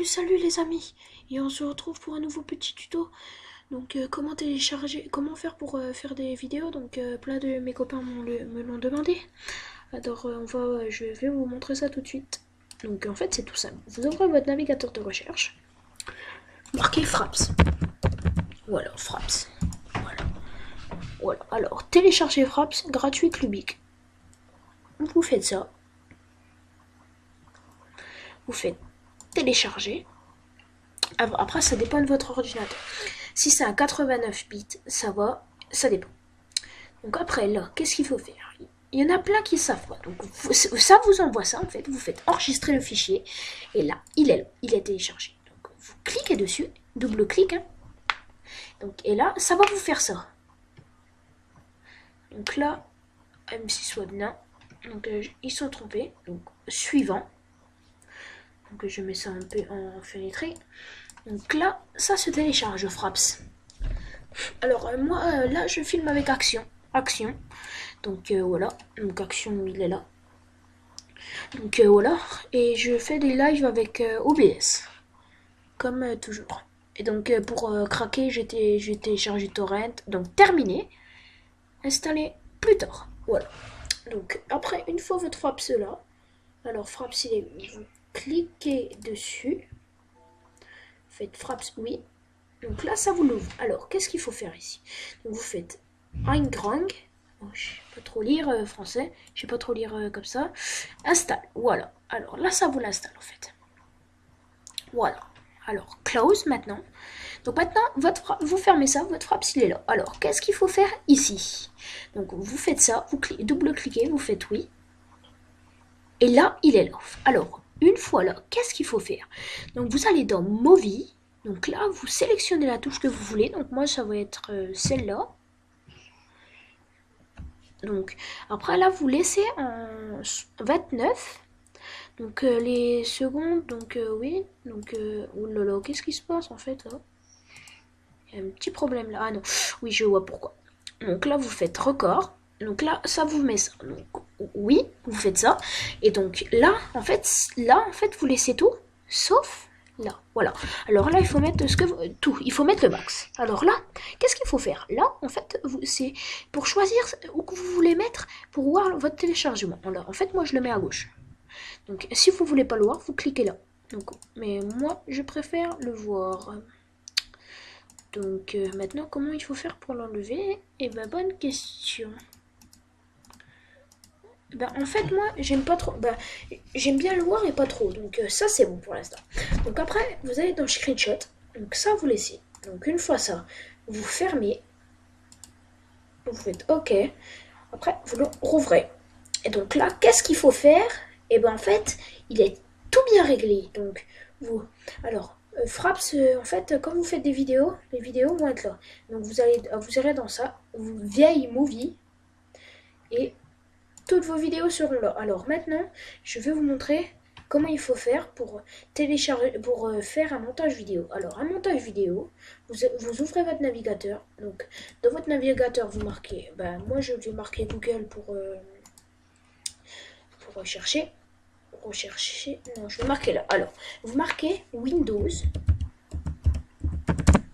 Salut les amis, et on se retrouve pour un nouveau petit tuto. Donc comment télécharger, comment faire pour faire des vidéos. Donc plein de mes copains me l'ont demandé. Alors je vais vous montrer ça tout de suite. Donc en fait c'est tout simple. Vous ouvrez votre navigateur de recherche, marquez Fraps. Voilà, Fraps. Voilà. Alors télécharger Fraps gratuit Clubic. Vous faites ça. Vous faites télécharger. Après, ça dépend de votre ordinateur. Si c'est un 89 bits, ça va, ça dépend. Donc après, là, qu'est-ce qu'il faut faire? Il y en a plein qui ne savent pas. Donc ça vous envoie ça, en fait. Vous faites enregistrer le fichier. Et là, il est téléchargé. Donc vous cliquez dessus, double-clic. Hein. Donc, et là, ça va vous faire ça. Donc là, M6 Web, non. Donc ils sont trompés. Donc suivant. Donc je mets ça un peu en fenêtré. Donc là, ça se télécharge Fraps. Alors moi, là, je filme avec Action. Donc voilà. Donc Action, il est là. Donc voilà. Et je fais des lives avec OBS. Comme toujours. Et donc pour craquer, j'ai téléchargé Torrent. Donc terminé. Installé plus tard. Voilà. Donc après, une fois votre Fraps là. Alors Fraps, vous cliquez dessus. Faites Fraps oui. Donc là, ça vous l'ouvre. Alors, qu'est-ce qu'il faut faire ici? Donc vous faites Eingang. Oh, je sais pas trop lire français. Je sais pas trop lire comme ça. Installe. Voilà. Alors là, ça vous l'installe en fait. Voilà. Alors, close maintenant. Donc maintenant, vous fermez ça. Votre Fraps, il est là. Alors, qu'est-ce qu'il faut faire ici? Donc vous faites ça. Vous double-cliquez. Vous faites oui. Et là, il est là. Alors, une fois là, qu'est-ce qu'il faut faire? Donc vous allez dans Movie. Donc là, vous sélectionnez la touche que vous voulez. Donc moi, ça va être celle-là. Donc après, là, vous laissez en 29. Donc les secondes, donc oui. Donc, oulala, qu'est-ce qui se passe en fait là? Il y a un petit problème là. Ah non, oui, je vois pourquoi. Donc là, vous faites record. Donc là, ça vous met ça. Donc oui, vous faites ça. Et donc là, en fait, vous laissez tout, sauf là. Voilà. Alors là, il faut mettre tout. Il faut mettre le max. Alors là, qu'est-ce qu'il faut faire? Là, en fait, c'est pour choisir où que vous voulez mettre pour voir votre téléchargement. Alors, en fait, moi, je le mets à gauche. Donc, si vous voulez pas le voir, vous cliquez là. Donc, mais moi, je préfère le voir. Donc maintenant, comment il faut faire pour l'enlever? Eh ben, bonne question. Ben, en fait, moi, j'aime pas trop. Ben, j'aime bien le voir et pas trop. Donc ça, c'est bon pour l'instant. Donc après, vous allez dans Screenshot. Donc ça, vous laissez. Donc une fois ça, vous fermez. Vous faites OK. Après, vous le rouvrez. Et donc là, qu'est-ce qu'il faut faire? Eh ben, en fait, il est tout bien réglé. Donc, alors, Fraps, en fait, quand vous faites des vidéos, les vidéos vont être là. Donc vous irez dans ça, vieille movie, et toutes vos vidéos seront là. Alors maintenant, je vais vous montrer comment il faut faire pour télécharger, pour faire un montage vidéo. Alors un montage vidéo, vous ouvrez votre navigateur. Donc dans votre navigateur, vous marquez, moi je vais marquer Google pour rechercher. Non, je vais marquer là. Alors, vous marquez Windows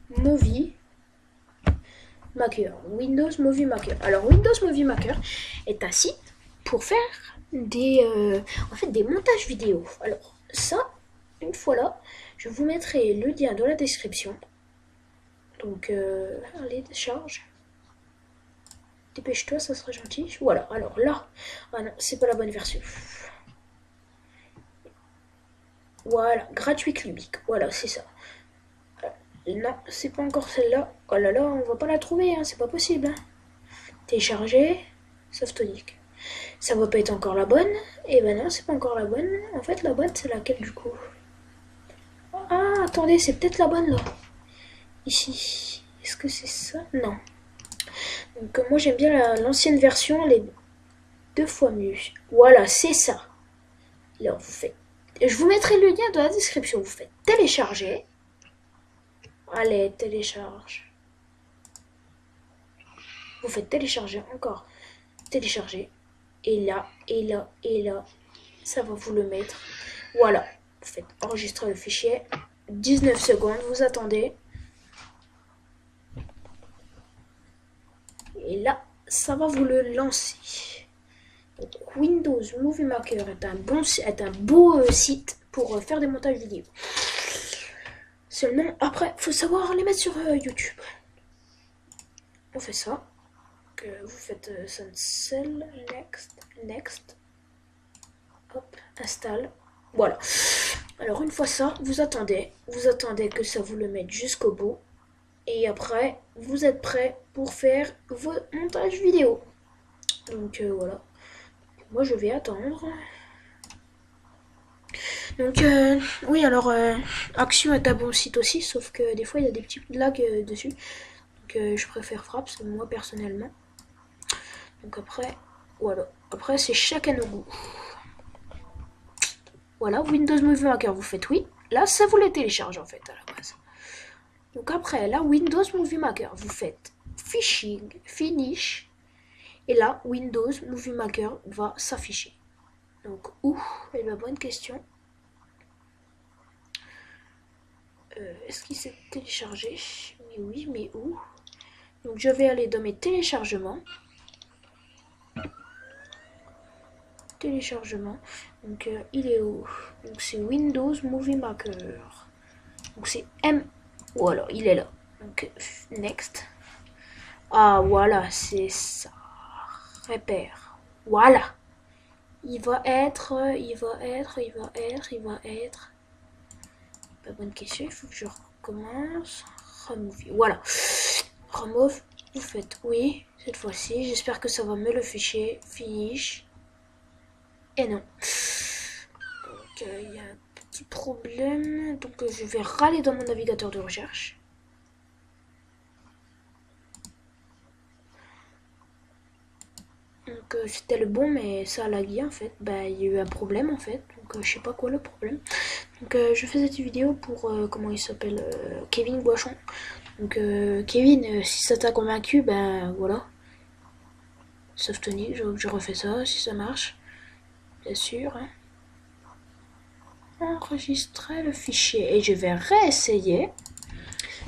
Movie Maker. Windows Movie Maker. Alors, Windows Movie Maker est un site pour faire des montages vidéo. Alors, ça, une fois là, je vous mettrai le lien dans la description. Donc, allez, charge. Dépêche-toi, ça serait gentil. Voilà, alors là, ah non, c'est pas la bonne version. Voilà, gratuit Clubic. Voilà, c'est ça. Non, c'est pas encore celle-là. Oh là là, on va pas la trouver, hein, c'est pas possible. Hein. Télécharger, Softonic. Ça va pas être encore la bonne. Eh ben non, c'est pas encore la bonne. En fait, la bonne, c'est laquelle du coup? Ah, attendez, c'est peut-être la bonne là. Ici. Est-ce que c'est ça? Non. Donc moi j'aime bien l'ancienne version, elle est 2 fois mieux. Voilà, c'est ça. Là, vous faites. Je vous mettrai le lien dans la description. Vous faites télécharger. Allez, télécharge. Vous faites télécharger encore. Télécharger. Et là, ça va vous le mettre. Voilà. vous faites enregistrer le fichier. 19 secondes, vous attendez. Et là, ça va vous le lancer. Donc, Windows Movie Maker est un beau site pour faire des montages vidéo. Seulement, après, il faut savoir les mettre sur YouTube. On fait ça. Vous faites Cancel, Next. Hop, installe. Voilà. Alors, une fois ça, vous attendez que ça vous le mette jusqu'au bout. Et après, vous êtes prêt pour faire vos montages vidéo. Donc, voilà. Moi, je vais attendre. Donc, oui, alors, Action est un bon site aussi, sauf que des fois, il y a des petits lags dessus. Donc, je préfère Fraps, moi, personnellement. Donc, après, voilà. Après, c'est chacun nos goûts. Voilà, Windows Movie Maker, vous faites oui. Là, ça vous les télécharge, en fait, à la base. Donc, après, là, Windows Movie Maker, vous faites Finish. Et là, Windows Movie Maker va s'afficher. Donc, où est la bonne question? Est-ce qu'il s'est téléchargé? Mais oui, mais où? Donc, je vais aller dans mes téléchargements. Donc, il est où? Donc, c'est Windows Movie Maker. Donc, c'est M. Voilà, il est là. Donc, Next. Ah, voilà, c'est ça. Repère. Voilà. Il va être. Pas bonne question, il faut que je recommence. Remove. Voilà. Remove. Vous faites oui, cette fois-ci. J'espère que ça va me le fichier. Finish. Et non. Donc, il y a un petit problème. Donc, je vais râler dans mon navigateur de recherche. Donc, c'était le bon, mais ça a lagué en fait. Bah, il y a eu un problème en fait. Donc, je sais pas quoi le problème. Donc, je fais cette vidéo pour, comment il s'appelle, Kevin Boichon. Donc, Kevin, si ça t'a convaincu, ben voilà. Sauf Tony, je refais ça si ça marche. Bien sûr. Hein. Enregistrer le fichier. Et je vais réessayer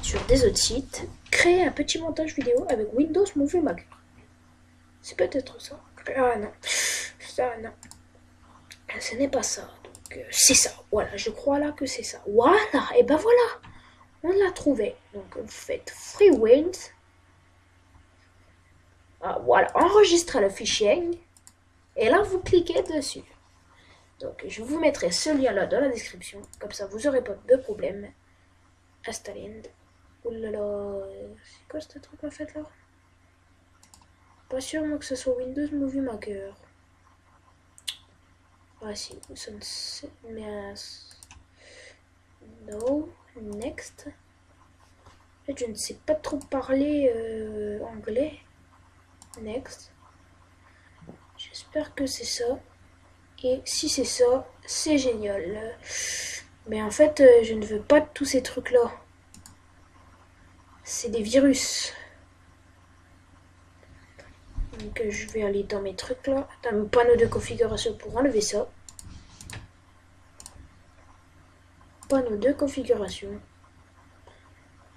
sur des autres sites. Créer un petit montage vidéo avec Windows Movie Maker. C'est peut-être ça. Ah non. Ça, non. Ce n'est pas ça. Donc, c'est ça. Voilà, je crois là que c'est ça. Voilà. Et ben voilà. On l'a trouvé. Donc, vous faites FreeWind. Ah, voilà. Enregistrer le fichier. Et là, vous cliquez dessus. Donc, je vous mettrai ce lien-là dans la description. Comme ça, vous n'aurez pas de problème. Installer. Oulala. C'est quoi ce truc en fait là? Pas sûr moi que ce soit Windows Movie Maker. Ah si, mais no, next. En fait, je ne sais pas trop parler anglais. Next. J'espère que c'est ça. Et si c'est ça, c'est génial. Mais en fait, je ne veux pas de tous ces trucs-là. C'est des virus. Donc je vais aller dans mes trucs là, dans mon panneau de configuration pour enlever ça. Panneau de configuration.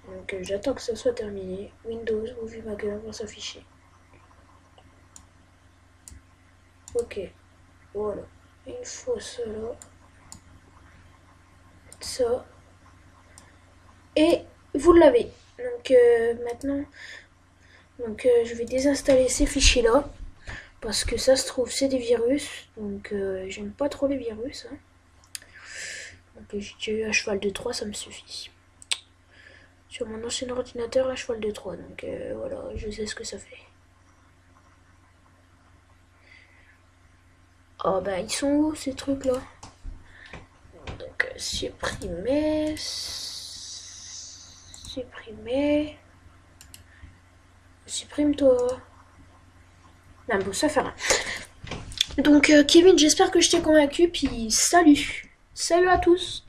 Donc j'attends que ça soit terminé. Windows Movie Maker va s'afficher. Ok, voilà. Il faut cela. Ça. Et vous l'avez. Donc maintenant... Donc je vais désinstaller ces fichiers là parce que ça se trouve c'est des virus, donc j'aime pas trop les virus. Hein. Donc j'ai eu un cheval de 3, ça me suffit. Sur mon ancien ordinateur, un cheval de 3, donc voilà, je sais ce que ça fait. Oh ben ils sont où ces trucs là? Donc supprimer. Supprime-toi. Non, bon, ça fait rien. Donc, Kevin, j'espère que je t'ai convaincu. Puis, salut. Salut à tous.